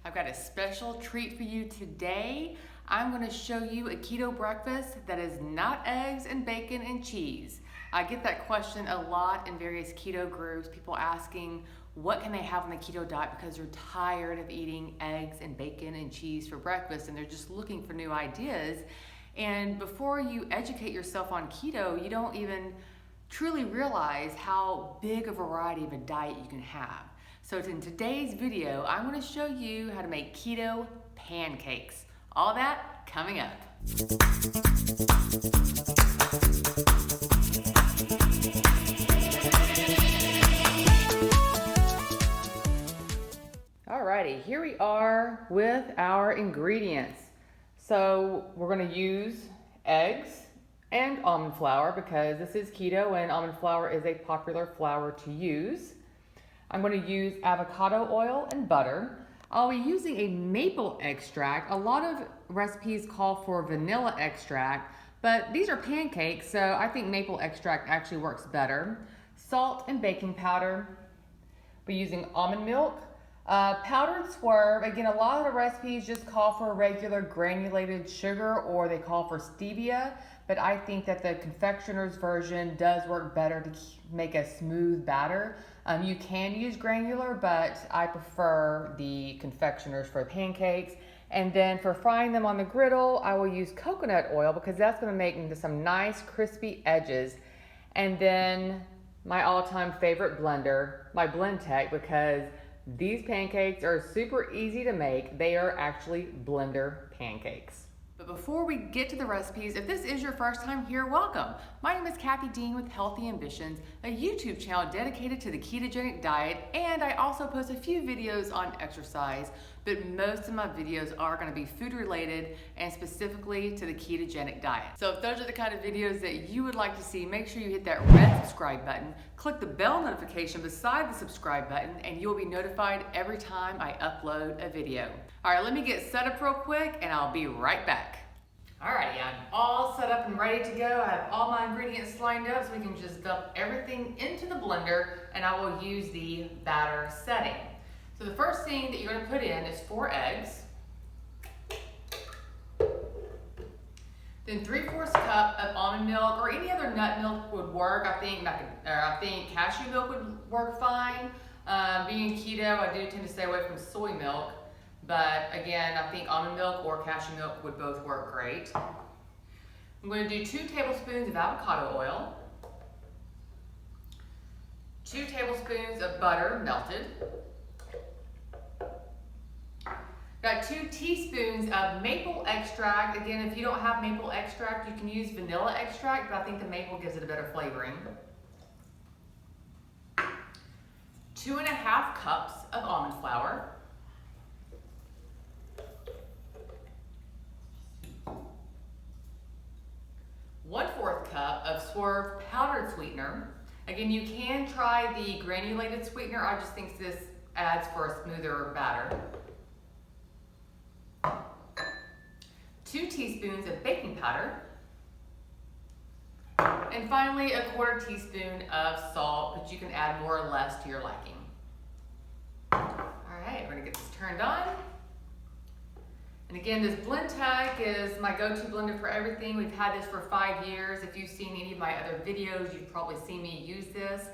I've got a special treat for you today. I'm going to show you a keto breakfast that is not eggs and bacon and cheese. I get that question a lot in various keto groups, people asking what can they have on the keto diet because they're tired of eating eggs and bacon and cheese for breakfast and they're just looking for new ideas. And before you educate yourself on keto, you don't even truly realize how big a variety of a diet you can have. So in today's video, I'm going to show you how to make keto pancakes. All that coming up. Alrighty, here we are with our ingredients. So we're going to use eggs and almond flour because this is keto and almond flour is a popular flour to use. I'm going to use avocado oil and butter. I'll be using a maple extract. A lot of recipes call for vanilla extract, but these are pancakes, so I think maple extract actually works better. Salt and baking powder. We're using almond milk. Powdered swerve. Again, a lot of the recipes just call for regular granulated sugar or they call for stevia, but I think that the confectioner's version does work better to make a smooth batter. You can use granular, but I prefer the confectioners for pancakes. And then for frying them on the griddle, I will use coconut oil because that's going to make into some nice crispy edges. And then my all-time favorite blender, my BlendTech, because these pancakes are super easy to make. They are actually blender pancakes. But before we get to the recipes, if this is your first time here, welcome. My name is Kathy Dean with Healthy Ambitions, a YouTube channel dedicated to the ketogenic diet, and I also post a few videos on exercise, but most of my videos are going to be food related and specifically to the ketogenic diet. So if those are the kind of videos that you would like to see, make sure you hit that red subscribe button, click the bell notification beside the subscribe button, and you'll be notified every time I upload a video. All right, let me get set up real quick and I'll be right back. Alrighty, I'm all set up and ready to go. I have all my ingredients lined up so we can just dump everything into the blender and I will use the batter setting. So the first thing that you're going to put in is 4 eggs. Then 3/4 cup of almond milk or any other nut milk would work. I think cashew milk would work fine. Being keto, I do tend to stay away from soy milk. But again, I think almond milk or cashew milk would both work great. I'm going to do 2 tablespoons of avocado oil, 2 tablespoons of butter melted, got 2 teaspoons of maple extract. Again, if you don't have maple extract, you can use vanilla extract, but I think the maple gives it a better flavoring. 2½ cups of almond flour, 1/4 cup of Swerve powdered sweetener. Again, you can try the granulated sweetener. I just think this adds for a smoother batter. 2 teaspoons of baking powder. And finally, 1/4 teaspoon of salt, but you can add more or less to your liking. All right, we're gonna get this turned on. And again, this BlendTech is my go-to blender for everything. We've had this for 5 years. If you've seen any of my other videos, you've probably seen me use this.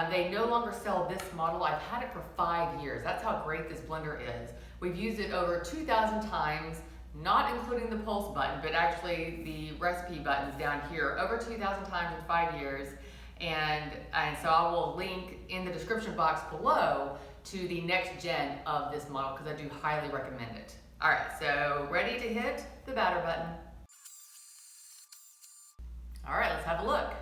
They no longer sell this model. I've had it for 5 years. That's how great this blender is. We've used it over 2,000 times, not including the pulse button, but actually the recipe buttons down here, over 2,000 times in 5 years. And so I will link in the description box below to the next gen of this model because I do highly recommend it. All right, so ready to hit the batter button. All right, let's have a look.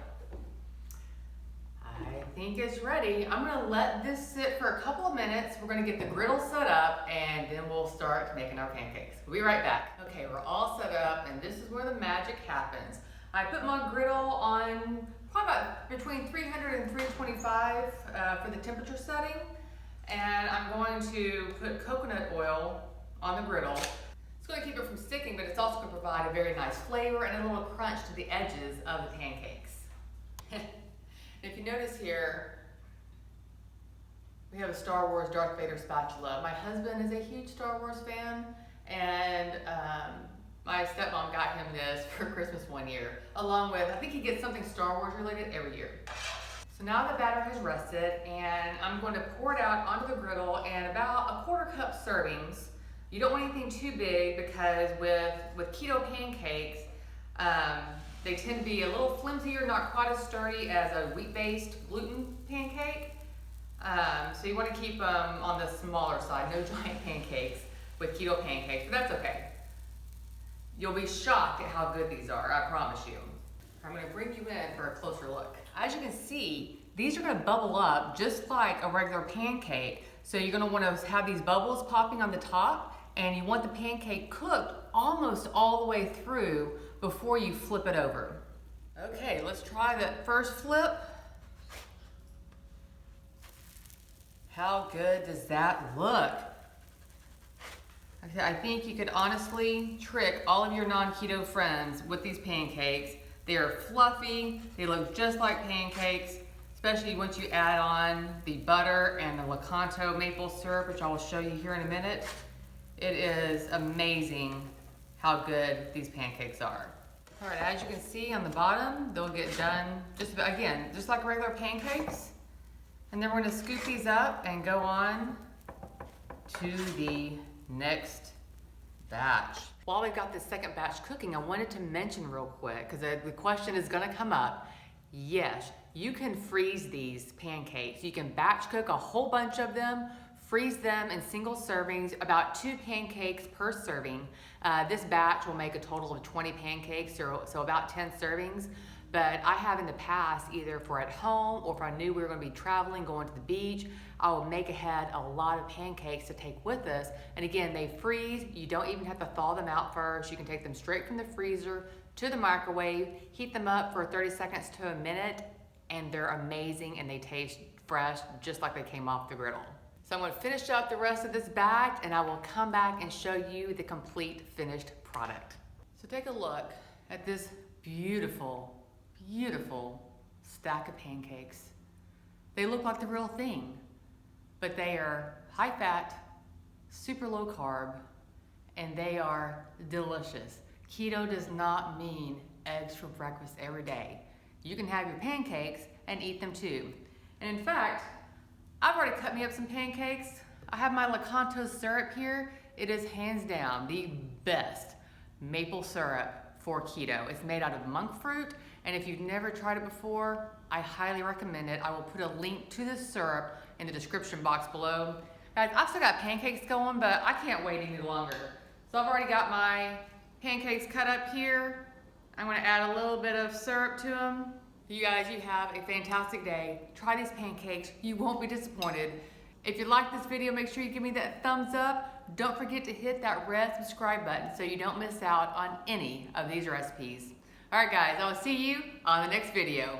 I think it's ready. I'm gonna let this sit for a couple of minutes. We're gonna get the griddle set up and then we'll start making our pancakes. We'll be right back. Okay, we're all set up and this is where the magic happens. I put my griddle on probably about between 300 and 325 for the temperature setting. And I'm going to put coconut oil on the griddle. It's going to keep it from sticking, but it's also going to provide a very nice flavor and a little crunch to the edges of the pancakes. If you notice here, We have a Star Wars Darth Vader spatula. My husband is a huge Star Wars fan, and my stepmom got him this for Christmas one year, along with, I think he gets something Star Wars related every year. So now the batter has rested, and I'm going to pour it out onto the griddle, and about 1/4 cup servings. You don't want anything too big because with keto pancakes, they tend to be a little flimsier, not quite as sturdy as a wheat-based gluten pancake. So you want to keep them on the smaller side, no giant pancakes with keto pancakes, but that's okay. You'll be shocked at how good these are, I promise you. I'm going to bring you in for a closer look. As you can see, these are going to bubble up just like a regular pancake. So you're going to want to have these bubbles popping on the top, and you want the pancake cooked almost all the way through before you flip it over. Okay, let's try the first flip. How good does that look? I think you could honestly trick all of your non-keto friends with these pancakes. They are fluffy, they look just like pancakes, especially once you add on the butter and the Lakanto maple syrup, which I will show you here in a minute. It is amazing how good these pancakes are. All right, as you can see on the bottom, they'll get done just like regular pancakes. And then we're gonna scoop these up and go on to the next batch. While we've got this second batch cooking, I wanted to mention real quick, because the question is gonna come up. Yes, you can freeze these pancakes. You can batch cook a whole bunch of them, freeze them in single servings, about 2 pancakes per serving. This batch will make a total of 20 pancakes, so about 10 servings. But I have in the past, either for at home or if I knew we were going to be traveling, going to the beach, I would make ahead a lot of pancakes to take with us. And again, they freeze. You don't even have to thaw them out first. You can take them straight from the freezer to the microwave, heat them up for 30 seconds to a minute, and they're amazing and they taste fresh, just like they came off the griddle. So I'm going to finish up the rest of this batch, and I will come back and show you the complete finished product. So take a look at this beautiful stack of pancakes. They look like the real thing, but they are high fat, super low carb, and they are delicious. Keto does not mean eggs for breakfast every day. You can have your pancakes and eat them too. And in fact, I've already cut me up some pancakes. I have my Lakanto syrup here. It is hands down the best maple syrup for keto. It's made out of monk fruit, and if you've never tried it before, I highly recommend it. I will put a link to this syrup in the description box below. Guys, I've still got pancakes going, but I can't wait any longer. So I've already got my pancakes cut up here. I'm gonna add a little bit of syrup to them. You guys, you have a fantastic day. Try these pancakes, you won't be disappointed. If you like this video, make sure you give me that thumbs up. Don't forget to hit that red subscribe button so you don't miss out on any of these recipes. All right guys, I will see you on the next video.